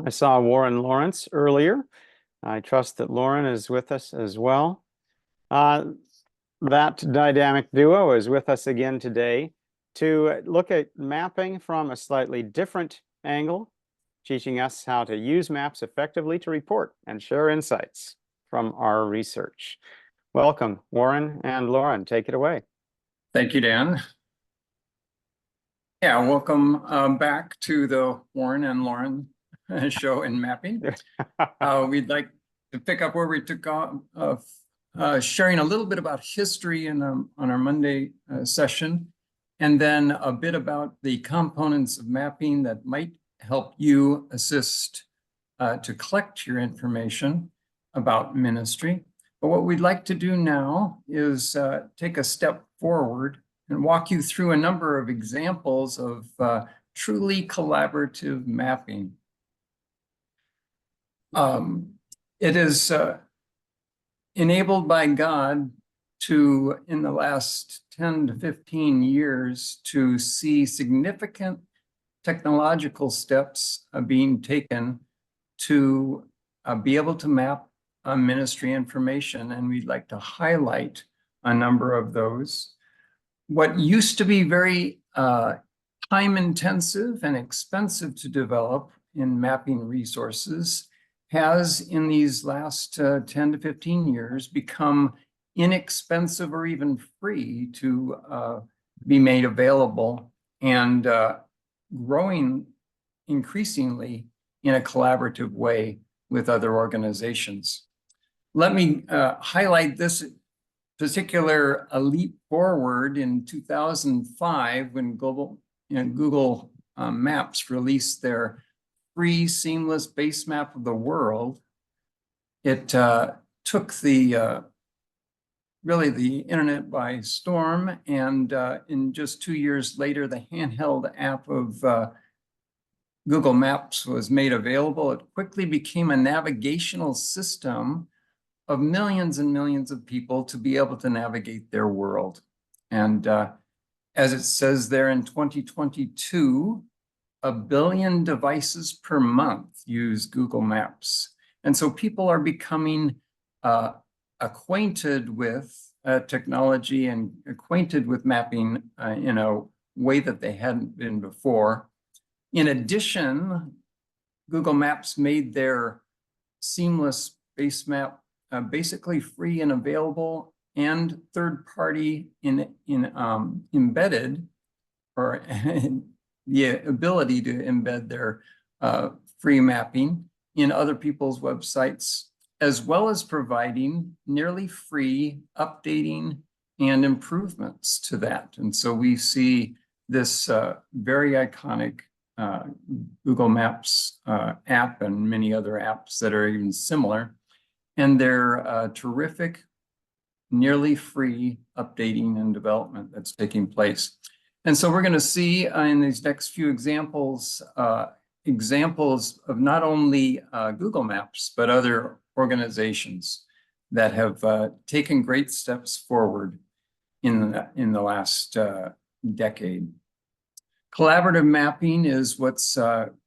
I saw Warren Lawrence earlier. I trust that Loren is with us as well. That dynamic duo is with us again today to look at mapping from a slightly different angle, teaching us how to use maps effectively to report and share insights from our research. Welcome, Warren and Loren. Take it away. Thank you, Dan. Yeah, welcome back to the Warren and Loren show in mapping. We'd like to pick up where we took off, sharing a little bit about history on our Monday session, and then a bit about the components of mapping that might help you assist to collect your information about ministry. But what we'd like to do now is take a step forward and walk you through a number of examples of truly collaborative mapping. It is enabled by God to, in the last 10 to 15 years, to see significant technological steps being taken to be able to map ministry information, and we'd like to highlight a number of those. What used to be very time-intensive and expensive to develop in mapping resources has, in these last 10 to 15 years, become inexpensive or even free to be made available, and growing increasingly in a collaborative way with other organizations. Let me highlight this particular leap forward in 2005 when Google Maps released their free seamless base map of the world. It took really the internet by storm, and in just 2 years later, the handheld app of Google Maps was made available. It quickly became a navigational system of millions and millions of people to be able to navigate their world. And as it says there, in 2022, 1 billion devices per month use Google Maps. And so people are becoming acquainted with technology and acquainted with mapping in a way that they hadn't been before. In addition, Google Maps made their seamless base map basically free and available, and third-party embedded, or the ability to embed their free mapping in other people's websites, as well as providing nearly free updating and improvements to that. And so we see this very iconic Google Maps app and many other apps that are even similar, and their terrific, nearly free updating and development that's taking place. And so we're going to see in these next few examples, examples of not only Google Maps, but other organizations that have taken great steps forward in the last decade. Collaborative mapping is what's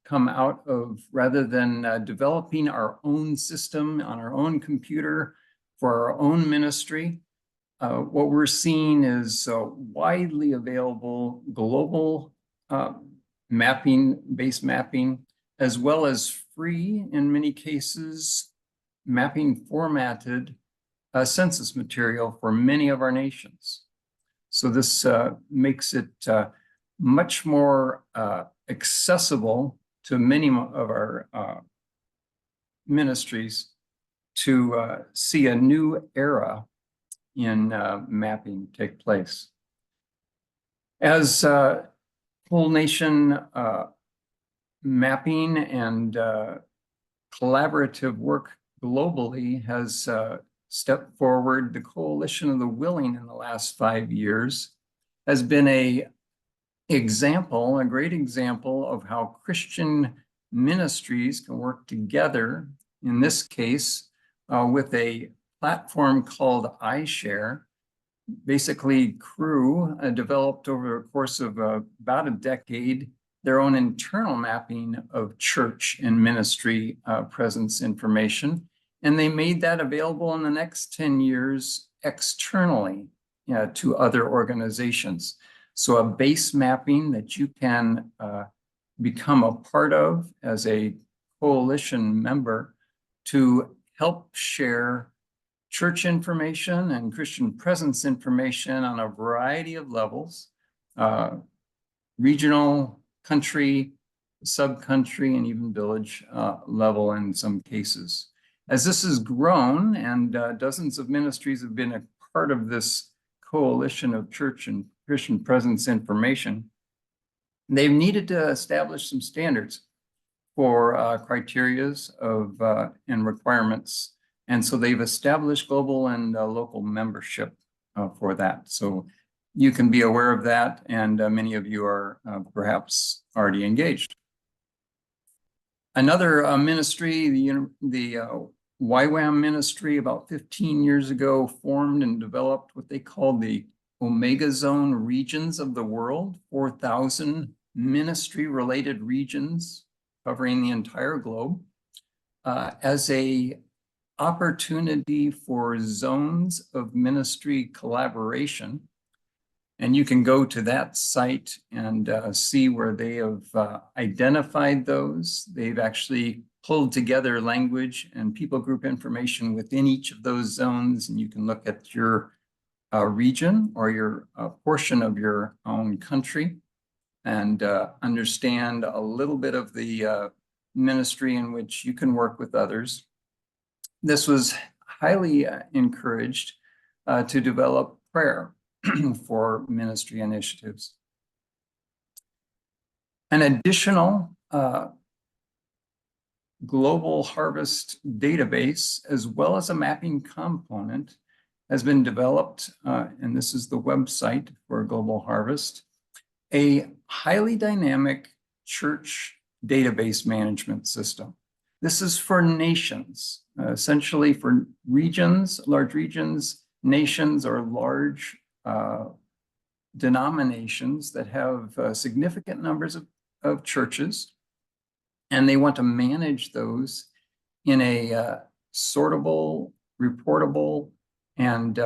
come out of, rather than developing our own system on our own computer for our own ministry, what we're seeing is widely available global base mapping, as well as free, in many cases, mapping formatted census material for many of our nations. So this makes it much more accessible to many of our ministries to see a new era in mapping take place. As whole nation mapping and collaborative work globally has stepped forward, the Coalition of the Willing in the last 5 years has been a great example of how Christian ministries can work together, in this case, with a platform called iShare. Basically, Crew developed over the course of about a decade their own internal mapping of church and ministry presence information. And they made that available in the next 10 years externally to other organizations. So a base mapping that you can become a part of as a coalition member to help share church information and Christian presence information on a variety of levels, regional, country, sub-country, and even village level in some cases. As this has grown and dozens of ministries have been a part of this coalition of church and Christian presence information, they've needed to establish some standards for criterias of and requirements. And so they've established global and local membership for that. So you can be aware of that, and many of you are perhaps already engaged. Another ministry, the YWAM ministry, about 15 years ago, formed and developed what they called the Omega Zone regions of the world, 4,000 ministry-related regions covering the entire globe, as a opportunity for zones of ministry collaboration. And you can go to that site and see where they have identified those. They've actually pulled together language and people group information within each of those zones, and you can look at your region or your portion of your own country and understand a little bit of the ministry in which you can work with others. This was highly encouraged to develop prayer for ministry initiatives. An additional Global Harvest database, as well as a mapping component, has been developed, and this is the website for Global Harvest, a highly dynamic church database management system. This is for nations, essentially for regions, large regions, nations, or large denominations that have significant numbers of churches, and they want to manage those in a sortable, reportable, and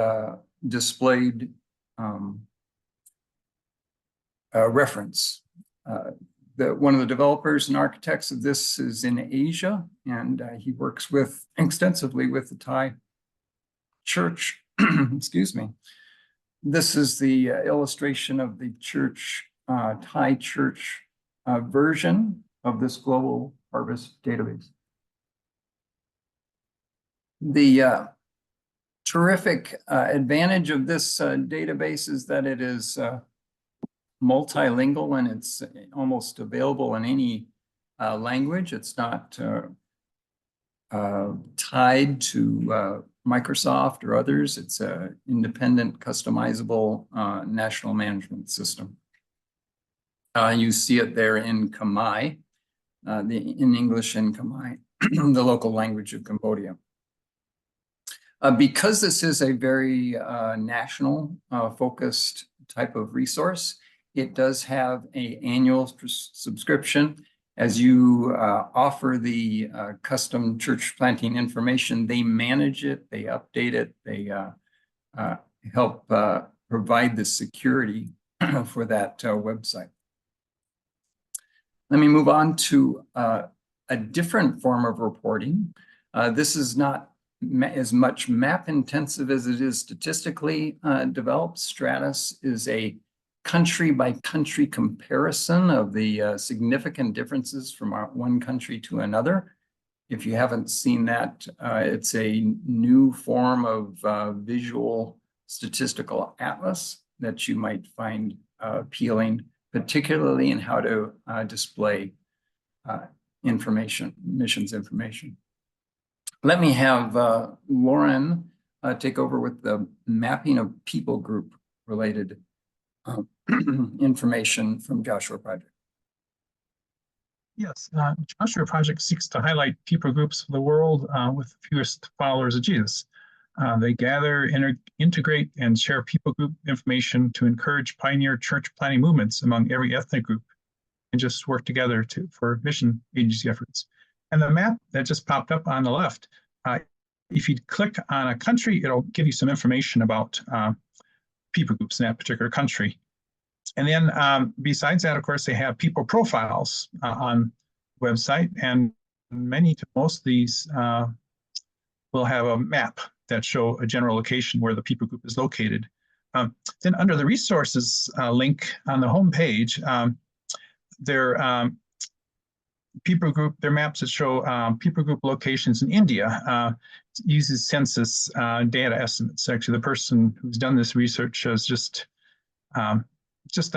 displayed reference. One of the developers and architects of this is in Asia, and he works extensively with the Thai church. Excuse me. This is the illustration of the Thai church version of this Global Harvest database. The terrific advantage of this database is that it is multilingual, and it's almost available in any language. It's not tied to Microsoft or others. It's an independent, customizable national management system. You see it there in Khmer, in English in Khmer, the local language of Cambodia. Because this is a very national focused type of resource, it does have an annual subscription. As you offer the custom church planting information, they manage it, they update it, they help provide the security for that website. Let me move on to a different form of reporting. This is not as much map intensive as it is statistically developed. Stratus is a country by country comparison of the significant differences from one country to another. If you haven't seen that, it's a new form of visual statistical atlas that you might find appealing, particularly in how to display information, missions information. Let me have Loren take over with the mapping of people group related information from Joshua Project. Yes, Joshua Project seeks to highlight people groups of the world with the fewest followers of Jesus. They gather, integrate, and share people group information to encourage pioneer church planting movements among every ethnic group just work together for mission agency efforts. And the map that just popped up on the left, if you click on a country, it'll give you some information about people groups in that particular country. And then besides that, of course, they have people profiles on the website, and most of these will have a map that show a general location where the people group is located. Then under the resources link on the home page, their maps that show people group locations in India. Uses census data estimates. Actually, the person who's done this research has just done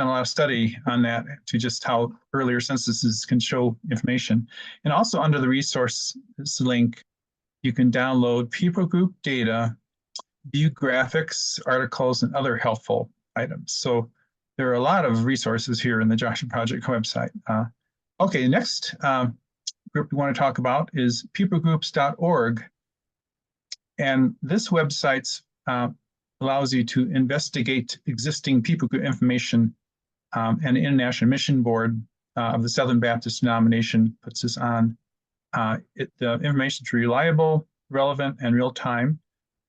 a lot of study on that, to just how earlier censuses can show information. And also under the resources link, you can download people group data, view graphics, articles, and other helpful items. So there are a lot of resources here in the Joshua Project website. Okay, the next group we want to talk about is peoplegroups.org. And this website allows you to investigate existing people group information, and the International Mission Board of the Southern Baptist denomination puts this on. The information is reliable, relevant, and real time.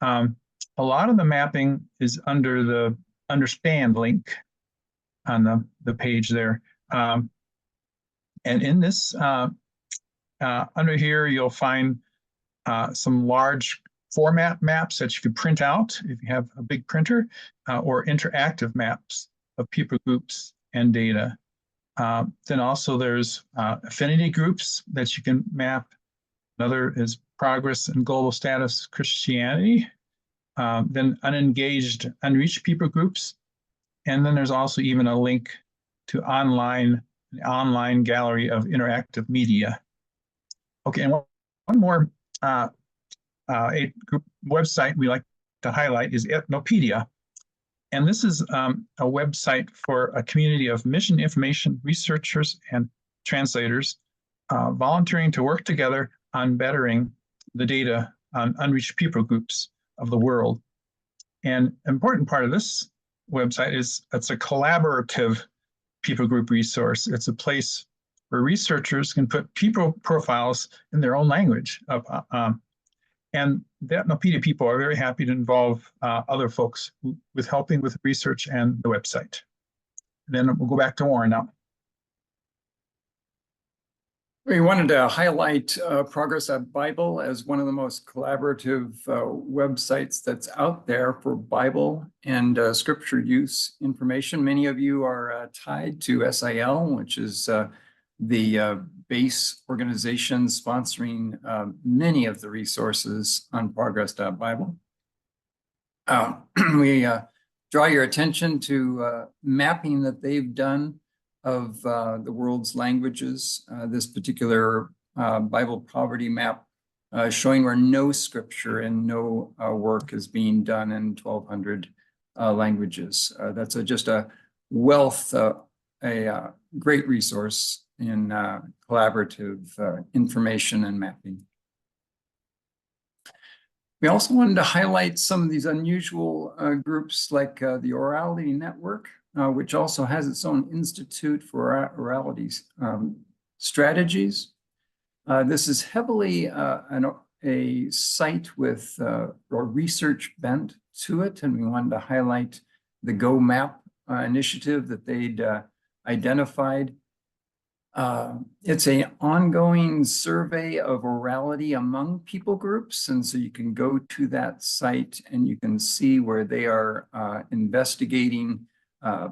A lot of the mapping is under the Understand link on the page there. And in this, under here, you'll find some large format maps that you could print out if you have a big printer, or interactive maps of people groups and data. Then also there's affinity groups that you can map. Another is progress and global status Christianity. Then unengaged, unreached people groups. And then there's also even a link to an online gallery of interactive media. Okay, and one more a group website we like to highlight is Ethnopedia. And this is a website for a community of mission information researchers and translators volunteering to work together on bettering the data on unreached people groups of the world. And an important part of this website is it's a collaborative people group resource. It's a place where researchers can put people profiles in their own language. And the Ethnopedia people are very happy to involve other folks with helping with research and the website. And then we'll go back to Warren now. We wanted to highlight Progress Bible as one of the most collaborative websites that's out there for Bible and scripture use information. Many of you are tied to SIL, which is the base organization sponsoring many of the resources on Progress.Bible. We draw your attention to mapping that they've done of the world's languages. This particular Bible poverty map showing where no scripture and no work is being done in 1,200 languages. That's just a wealth, a great resource in collaborative information and mapping. We also wanted to highlight some of these unusual groups like the Orality Network, which also has its own Institute for Orality Strategies. This is heavily a site with a research bent to it, and we wanted to highlight the Go Map initiative that they'd identified. It's an ongoing survey of orality among people groups, and so you can go to that site and you can see where they are investigating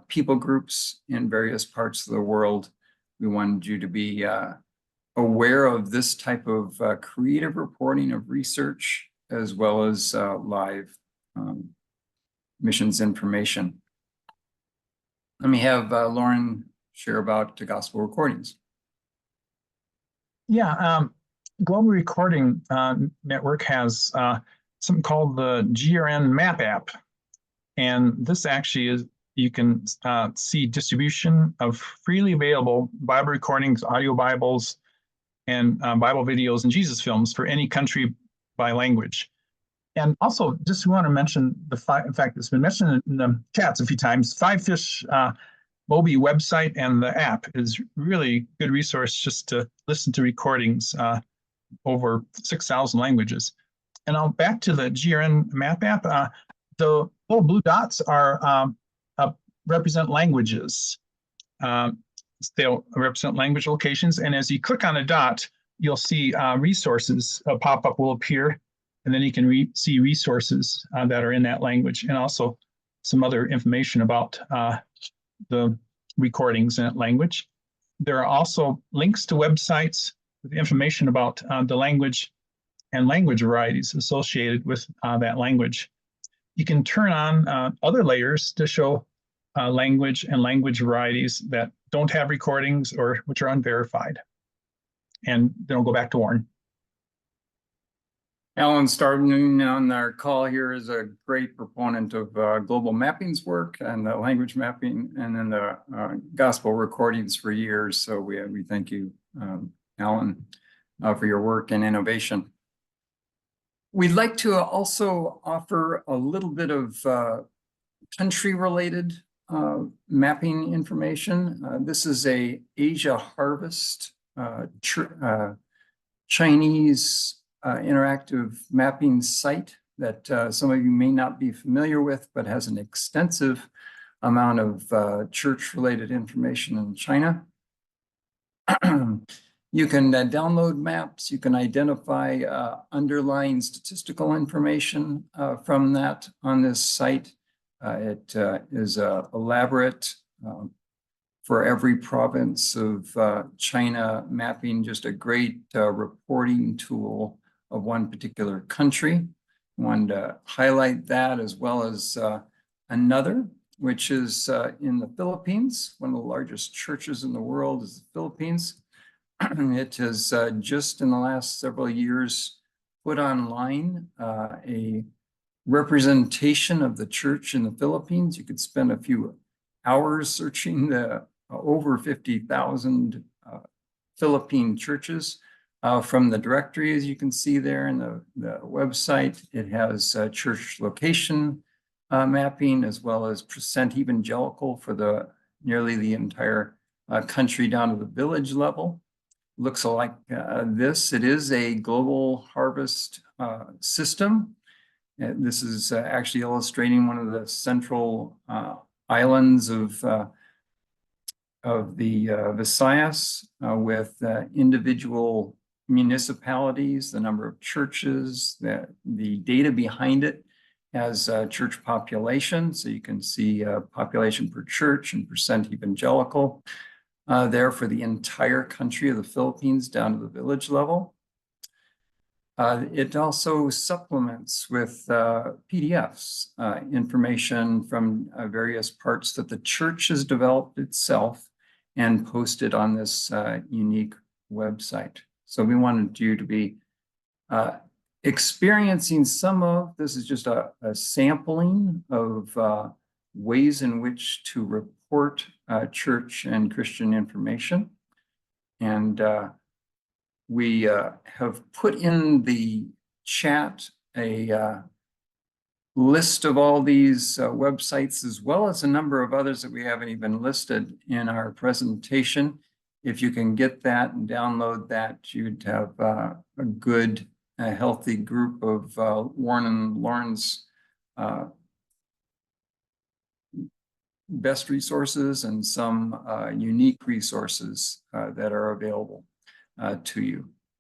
people groups in various parts of the world. We wanted you to be aware of this type of creative reporting of research, as well as live missions information. Let me have Loren share about the gospel recordings. Yeah, Global Recording Network has something called the GRN Map app. And this actually is, you can see distribution of freely available Bible recordings, audio Bibles, and Bible videos and Jesus films for any country by language. And also, just want to mention in fact, it's been mentioned in the chats a few times, Five Fish MIWC website and the app is really good resource just to listen to recordings over 6,000 languages. And now back to the GRN map app. The little blue dots are represent languages. They'll represent language locations. And as you click on a dot, you'll see resources. A pop-up will appear, and then you can see resources that are in that language, and also some other information about the recordings in that language. There are also links to websites with information about the language and language varieties associated with that language. You can turn on other layers to show language and language varieties that don't have recordings or which are unverified. And then we'll go back to Loren. Alan, starting on our call here, is a great proponent of global mappings work and the language mapping, and then the gospel recordings for years. So we thank you, Alan, for your work and innovation. We'd like to also offer a little bit of country-related mapping information. This is a Asia Harvest Chinese interactive mapping site that some of you may not be familiar with, but has an extensive amount of church-related information in China. You can download maps. You can identify underlying statistical information from that on this site. It is elaborate for every province of China, mapping just a great reporting tool of one particular country. I wanted to highlight that, as well as another, which is in the Philippines. One of the largest churches in the world is the Philippines. It has just in the last several years put online a representation of the church in the Philippines. You could spend a few hours searching the over 50,000 Philippine churches from the directory, as you can see there in the website. It has church location mapping, as well as percent evangelical for nearly the entire country down to the village level. Looks like this. It is a global harvest system. This is actually illustrating one of the central islands of the Visayas with individual municipalities, the number of churches, the data behind it has church population. So you can see population per church and percent evangelical there for the entire country of the Philippines down to the village level. It also supplements with PDFs, information from various parts that the church has developed itself and posted on this unique website. So we wanted you to be experiencing some of this. Is just a sampling of ways in which to report church and Christian information. And we have put in the chat a list of all these websites, as well as a number of others that we haven't even listed in our presentation. If you can get that and download that, you'd have a good, healthy group of Warren and Loren's best resources and some unique resources that are available to you.